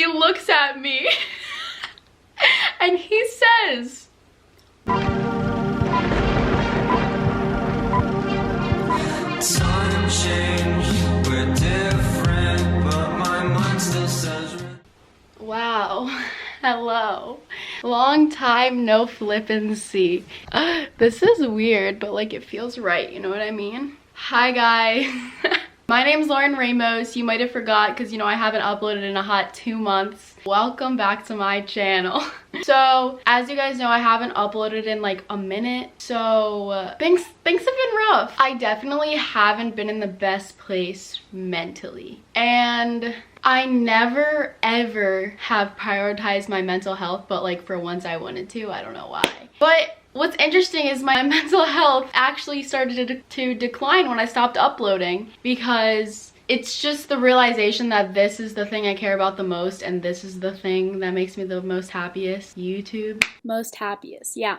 he looks at me and he says, "Time changed, we're different, but my mind still says." Wow. Hello. Long time no flippancy. This is weird, but like it feels right, you know what I mean? Hi guys. My name's Lauren Ramos. You might have forgot because, you know, I haven't uploaded in a hot 2 months. Welcome back to my channel. So, as you guys know, I haven't uploaded in like a minute. So, things have been rough. I definitely haven't been in the best place mentally. And I never ever have prioritized my mental health, but like for once I wanted to. I don't know why. But what's interesting is my mental health actually started to decline when I stopped uploading, because it's just the realization that this is the thing I care about the most, and this is the thing that makes me the most happiest. YouTube. Most happiest. Yeah,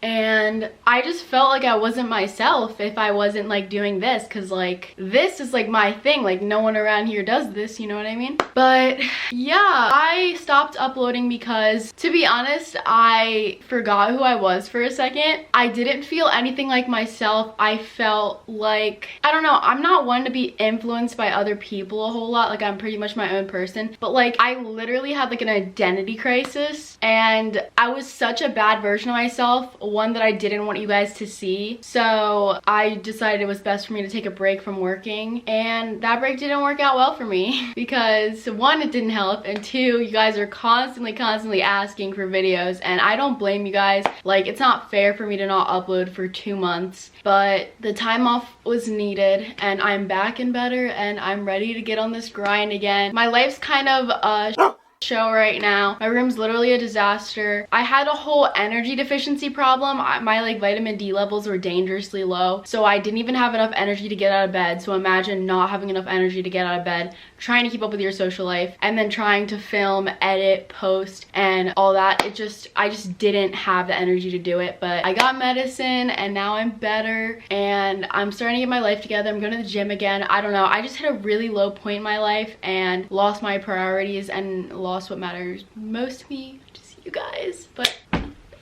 And I just felt like I wasn't myself if I wasn't like doing this, because like this is like my thing. Like no one around here does this, you know what I mean? But yeah, I stopped uploading because, to be honest, I forgot who I was for a second. I didn't feel anything like myself. I felt like, I don't know, I'm not one to be influenced by other people a whole lot. Like I'm pretty much my own person, but like I literally had like an identity crisis, and I was such a bad version of myself, one that I didn't want you guys to see. So I decided it was best for me to take a break from working, and that break didn't work out well for me because one, it didn't help, and two, you guys are constantly asking for videos, and I don't blame you guys. Like it's not fair for me to not upload for 2 months, but the time off was needed, and I'm back and better, and I'm ready to get on this grind again. My life's kind of a show right now. My room's literally a disaster. I had a whole energy deficiency problem. My like vitamin D levels were dangerously low, so I didn't even have enough energy to get out of bed. So imagine not having enough energy to get out of bed, trying to keep up with your social life, and then trying to film, edit, post, and all that. I just didn't have the energy to do it. But I got medicine, and now I'm better, and I'm starting to get my life together. I'm going to the gym again. I don't know, I just hit a really low point in my life and lost my priorities and lost what matters most to me, which is you guys. But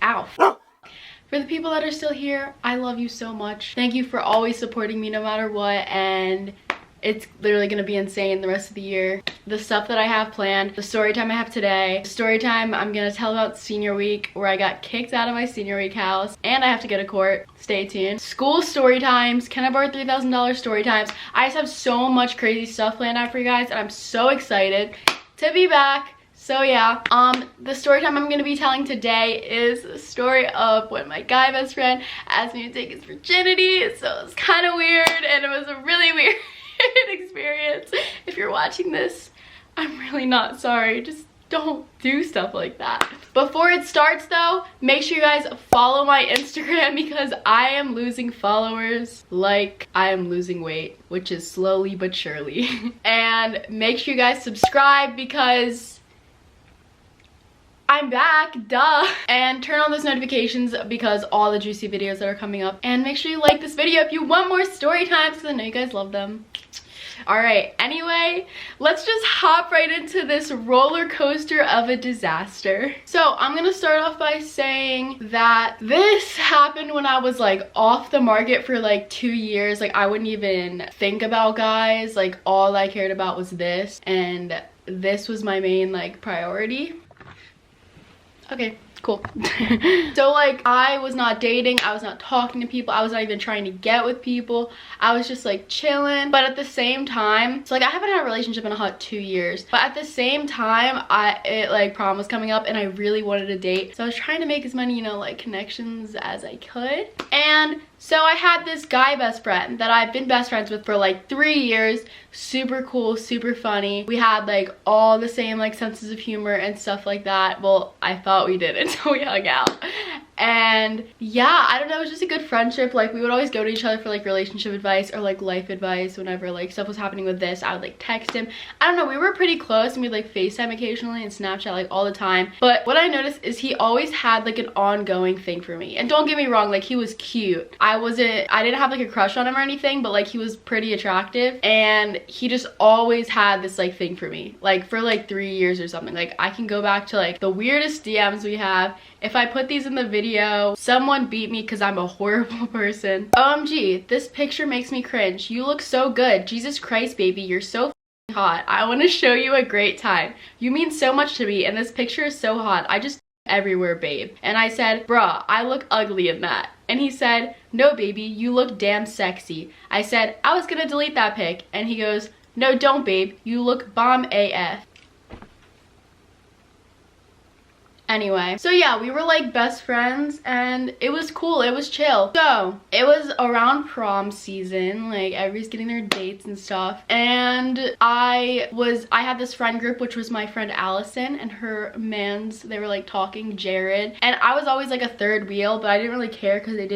ow. For the people that are still here, I love you so much. Thank you for always supporting me no matter what, and it's literally gonna be insane the rest of the year. The stuff that I have planned, the story time I have today. Story time, I'm gonna tell about senior week, where I got kicked out of my senior week house and I have to go to court. Stay tuned. School story times, can I borrow $3,000 story times? I just have so much crazy stuff planned out for you guys, and I'm so excited to be back. So yeah, the story time I'm gonna be telling today is the story of when my guy best friend asked me to take his virginity. So it's kind of weird, and it was a really weird experience. If you're watching this, I'm really not sorry. Just don't do stuff like that. Before it starts though, make sure you guys follow my Instagram, because I am losing followers like I am losing weight, which is slowly but surely. And make sure you guys subscribe, because I'm back, duh. And turn on those notifications, because all the juicy videos that are coming up. And make sure you like this video if you want more story times, because I know you guys love them. Alright, anyway, let's just hop right into this roller coaster of a disaster. So I'm gonna start off by saying that this happened when I was like off the market for like 2 years. Like I wouldn't even think about guys. Like all I cared about was this, and this was my main like priority. Okay, cool. So like I was not dating, I was not talking to people, I was not even trying to get with people. I was just like chilling. But at the same time, so like I haven't had a relationship in a hot 2 years, but at the same time like prom was coming up and I really wanted a date. So I was trying to make as many, you know, like connections as I could. And so I had this guy best friend that I've been best friends with for like 3 years. Super cool, super funny. We had like all the same like senses of humor and stuff like that. Well, I thought we did until we hung out. And yeah, I don't know, it was just a good friendship. Like, we would always go to each other for like relationship advice or like life advice. Whenever like stuff was happening with this, I would like text him. I don't know, we were pretty close, and we'd like FaceTime occasionally and Snapchat like all the time. But what I noticed is he always had like an ongoing thing for me. And don't get me wrong, like he was cute. I didn't have like a crush on him or anything, but like he was pretty attractive, and he just always had this like thing for me, like for like 3 years or something. Like, I can go back to like the weirdest DMs we have. If I put these in the video, someone beat me because I'm a horrible person. OMG, this picture makes me cringe. You look so good. Jesus Christ, baby, you're so hot. I want to show you a great time. You mean so much to me, and this picture is so hot. I just everywhere, babe. And I said, bruh, I look ugly in that. And he said, no, baby, you look damn sexy. I said, I was gonna delete that pic. And he goes, no, don't, babe. You look bomb AF. Anyway, so yeah, we were like best friends, and it was cool, it was chill. So it was around prom season, like everybody's getting their dates and stuff, and I had this friend group, which was my friend Allison and her mans. They were like talking, Jared, and I was always like a third wheel, but I didn't really care because they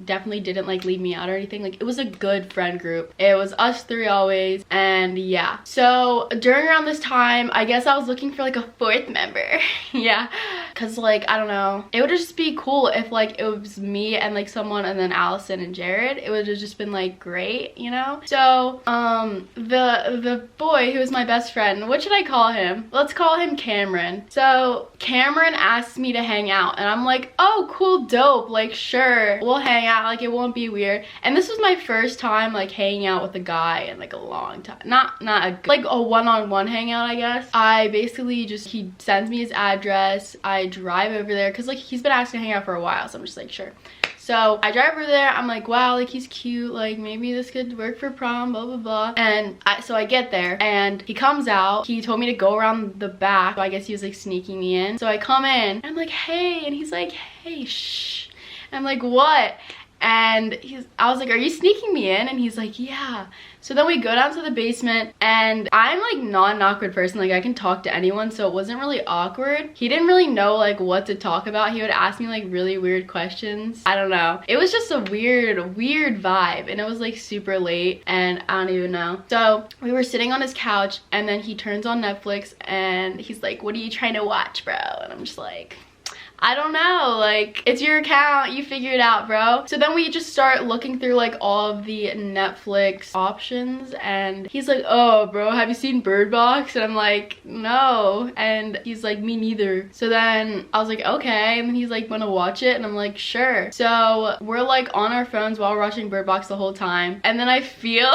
definitely didn't like leave me out or anything. Like, it was a good friend group. It was us three always. And yeah, so during around this time, I guess I was looking for like a fourth member. Yeah, because like, I don't know, it would just be cool if like it was me and like someone, and then Allison and Jared. It would have just been like great, you know. So the boy who was my best friend, what should I call him? Let's call him Cameron. So Cameron asked me to hang out, and I'm like, oh cool, dope, like sure, we'll hang out, like it won't be weird. And this was my first time like hanging out with a guy in like a long time. Not like a one-on-one hangout, I guess. I basically just, he sends me his address, I drive over there because like he's been asking to hang out for a while, so I'm just like, sure. So I drive over there, I'm like, wow, like he's cute, like maybe this could work for prom, blah blah blah. And so I get there, and he comes out. He told me to go around the back, so I guess he was like sneaking me in. So I come in, and I'm like, hey, and he's like, hey, shh. I'm like, what? And I was like, are you sneaking me in? And he's like, yeah. So then we go down to the basement, and I'm like not an awkward person, like I can talk to anyone, so it wasn't really awkward. He didn't really know like what to talk about. He would ask me like really weird questions. I don't know, it was just a weird vibe, and it was like super late, and I don't even know. So we were sitting on his couch, and then he turns on Netflix, and he's like, what are you trying to watch, bro? And I'm just like, I don't know, like, it's your account, you figure it out, bro. So then we just start looking through like all of the Netflix options, and he's like, oh bro, have you seen Bird Box? And I'm like, no. And he's like, me neither. So then I was like, okay. And then he's like, wanna watch it? And I'm like, sure. So we're like on our phones while we're watching Bird Box the whole time, and then I feel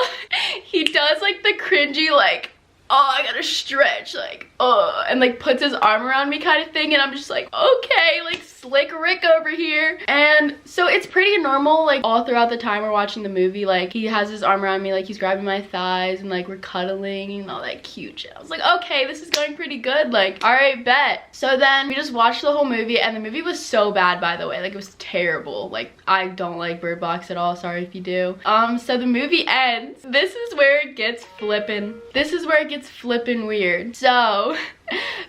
he does like the cringy like, oh, I gotta stretch, like, oh, and like puts his arm around me kind of thing, and I'm just like, okay, like slick Rick over here. And so it's pretty normal, like all throughout the time we're watching the movie, like he has his arm around me, like he's grabbing my thighs, and like we're cuddling and all that cute shit. I was like, okay, this is going pretty good, like, all right, bet. So then we just watched the whole movie, and the movie was so bad, by the way, like it was terrible. Like, I don't like Bird Box at all, sorry if you do. So the movie ends. This is where it gets flippin'. This is where it gets flippin' weird. So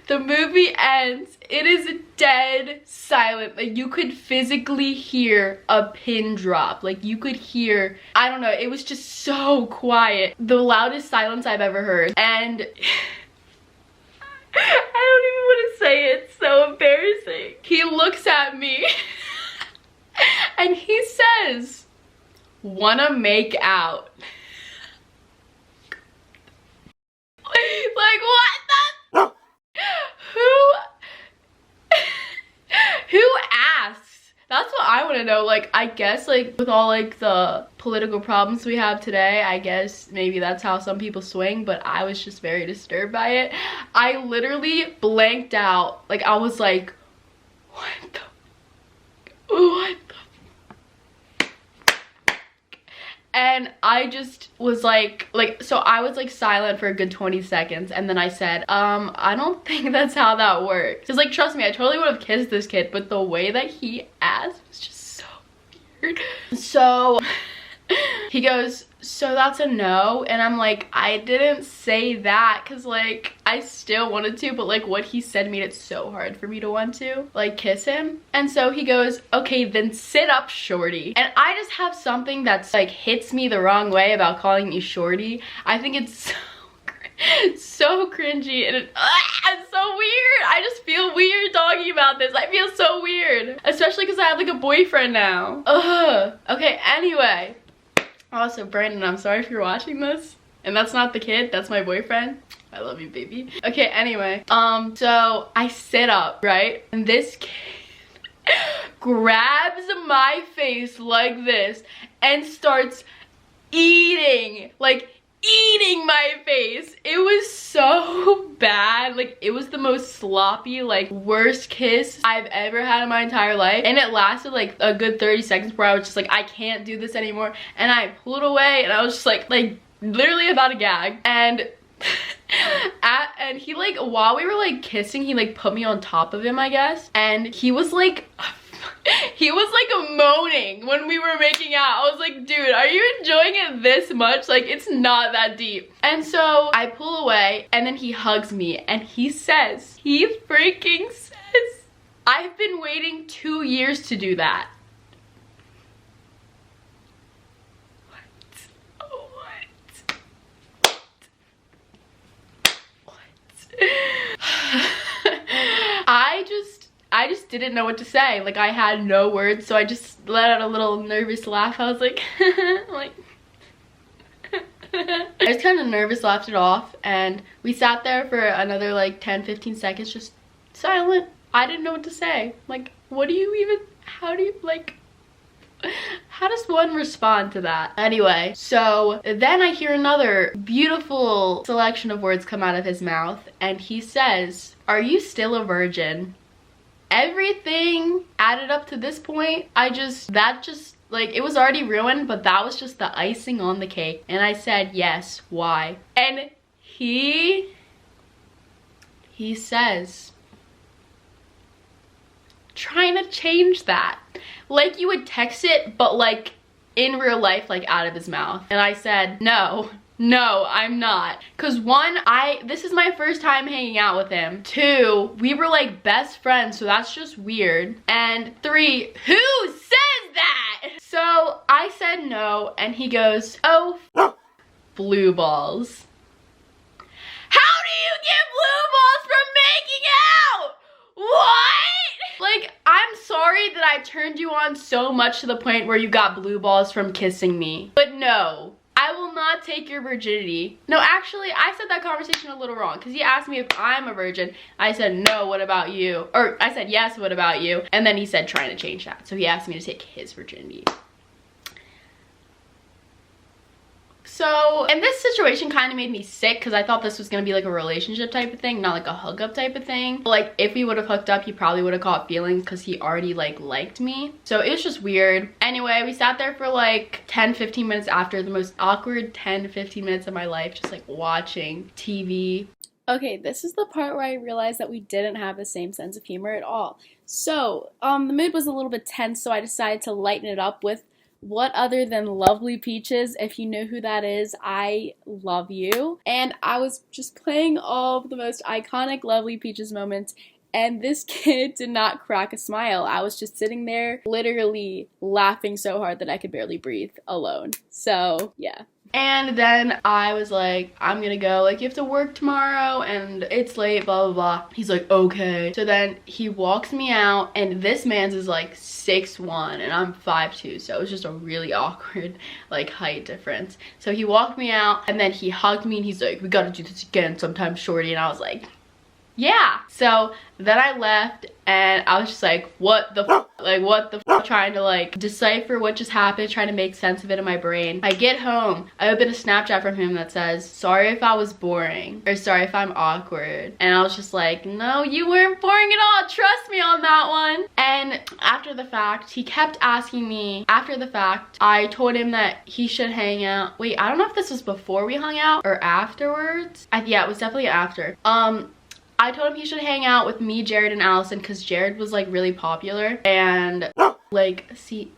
the movie ends. It is dead silent. Like, you could physically hear a pin drop. Like, you could hear, I don't know, it was just so quiet. The loudest silence I've ever heard. And I don't even want to say it. It's so embarrassing. He looks at me and he says, wanna make out? Like, what the? Who asks? That's what I want to know. Like, I guess like with all like the political problems we have today, I guess maybe that's how some people swing, but I was just very disturbed by it. I literally blanked out. Like, I was like, what the? And I just was like, so I was like silent for a good 20 seconds, and then I said, I don't think that's how that works. Cause like, trust me, I totally would have kissed this kid, but the way that he asked was just so weird. So he goes, so that's a no. And I'm like, I didn't say that because like I still wanted to, but like what he said made it so hard for me to want to like kiss him. And so he goes, okay, then sit up, shorty. And I just have something that's like hits me the wrong way about calling me shorty. I think it's so cringy, and it's so weird. I just feel weird talking about this. I feel so weird, especially because I have like a boyfriend now. Ugh. Okay, anyway. Also, Brandon, I'm sorry if you're watching this. And that's not the kid, that's my boyfriend. I love you, baby. Okay, anyway. So I sit up, right? And this kid grabs my face like this and starts eating, like eating my face. It was so bad. Like, it was the most sloppy, like worst kiss I've ever had in my entire life. And it lasted like a good 30 seconds before I was just like, I can't do this anymore. And I pulled away and I was just like literally about to gag. And and he like, while we were like kissing, he like put me on top of him, I guess. And he was like moaning when we were making out. I was like, dude, are you enjoying it this much? Like, it's not that deep. And so I pull away and then he hugs me and he freaking says, I've been waiting 2 years to do that. I just didn't know what to say. Like, I had no words, so I just let out a little nervous laugh. I was like, like, I just kind of nervous laughed it off, and we sat there for another like 10-15 seconds just silent. I didn't know what to say. Like, what do you even, how do you, like, how does one respond to that? Anyway, so then I hear another beautiful selection of words come out of his mouth, and he says, are you still a virgin? Everything added up to this point, that just like, it was already ruined, but that was just the icing on the cake. And I said, yes, why? And he says, trying to change that. Like you would text it, but like in real life, like out of his mouth. And I said, no, I'm not. Cause one, this is my first time hanging out with him. 2, we were like best friends, so that's just weird. And 3, who says that? So I said no, and he goes, oh, blue balls. How do you get blue balls from making out? What? Like, I'm sorry that I turned you on so much to the point where you got blue balls from kissing me. But no, I will not take your virginity. No, actually, I said that conversation a little wrong because he asked me if I'm a virgin. I said, no, what about you? Or I said, yes, what about you? And then he said, trying to change that. So he asked me to take his virginity. So, and this situation kind of made me sick because I thought this was going to be like a relationship type of thing, not like a hookup type of thing. Like, if we would have hooked up, he probably would have caught feelings because he already like liked me. So it was just weird. Anyway, we sat there for like 10-15 minutes after, the most awkward 10-15 minutes of my life, just like watching TV. Okay, this is the part where I realized that we didn't have the same sense of humor at all. So, the mood was a little bit tense, so I decided to lighten it up with what other than Lovely Peaches. If you know who that is, I love you. And I was just playing all of the most iconic Lovely Peaches moments, and this kid did not crack a smile. I was just sitting there literally laughing so hard that I could barely breathe alone. So yeah. And then I was like, I'm gonna go, like, you have to work tomorrow and it's late, blah, blah, blah. He's like, okay. So then he walks me out, and this man's is like 6'1" and I'm 5'2", so it was just a really awkward like height difference. So he walked me out and then he hugged me and he's like, we gotta do this again sometime, shorty. And I was like, yeah. So then I left and I was just like, what the f? Like, what the f? Trying to like decipher what just happened, trying to make sense of it in my brain. I get home, I open a Snapchat from him that says, sorry if I was boring, or sorry if I'm awkward. And I was just like, no, you weren't boring at all. Trust me on that one. And after the fact, he kept asking me, after the fact, I told him that he should hang out. Wait, I don't know if this was before we hung out or afterwards. Yeah, it was definitely after. I told him he should hang out with me, Jared, and Allison because Jared was like really popular. And like, see,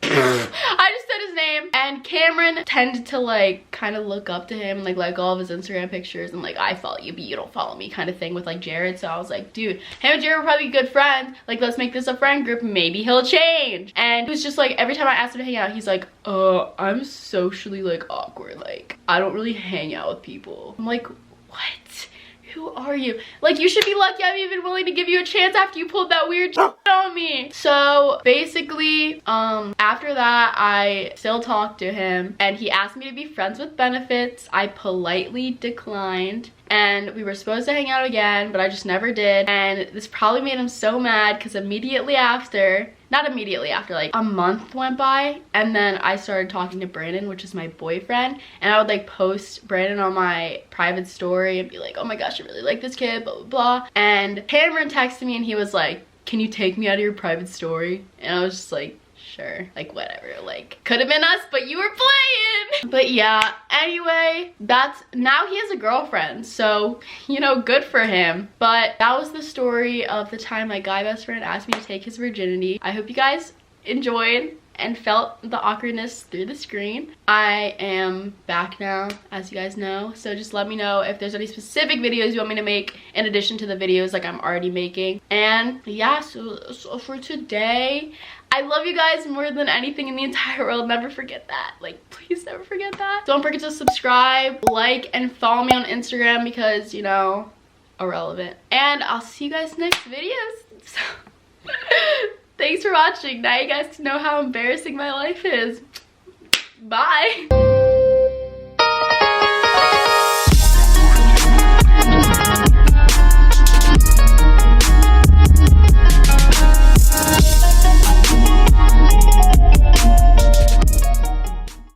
I just said his his name. And Cameron tended to like kind of look up to him, like all of his Instagram pictures, and like, I follow you but you don't follow me kind of thing with like Jared. So I was like, dude, him and Jared were probably good friends, like let's make this a friend group, maybe he'll change. And it was just like, every time I asked him to hang out, he's like, I'm socially like awkward, like I don't really hang out with people. I'm like, what? Who are you? Like, you should be lucky I'm even willing to give you a chance after you pulled that weird shit on me. So basically, after that, I still talked to him and he asked me to be friends with benefits. I politely declined. And we were supposed to hang out again, but I just never did. And this probably made him so mad because immediately after, not immediately after, like a month went by, and then I started talking to Brandon, which is my boyfriend, and I would like post Brandon on my private story and be like, oh my gosh, I really like this kid, blah, blah, blah. And Cameron texted me and he was like, can you take me out of your private story? And I was just like, sure, like whatever, like could have been us, but you were playing. But yeah, anyway, now he has a girlfriend, so you know, good for him. But that was the story of the time my guy best friend asked me to take his virginity. I hope you guys enjoyed and felt the awkwardness through the screen. I am back now, as you guys know, so just let me know if there's any specific videos you want me to make in addition to the videos like I'm already making. And yeah, so for today, I love you guys more than anything in the entire world. Never forget that. Like, please never forget that. Don't forget to subscribe, like, and follow me on Instagram because, you know, irrelevant. And I'll see you guys next videos. So, thanks for watching. Now you guys know how embarrassing my life is. Bye.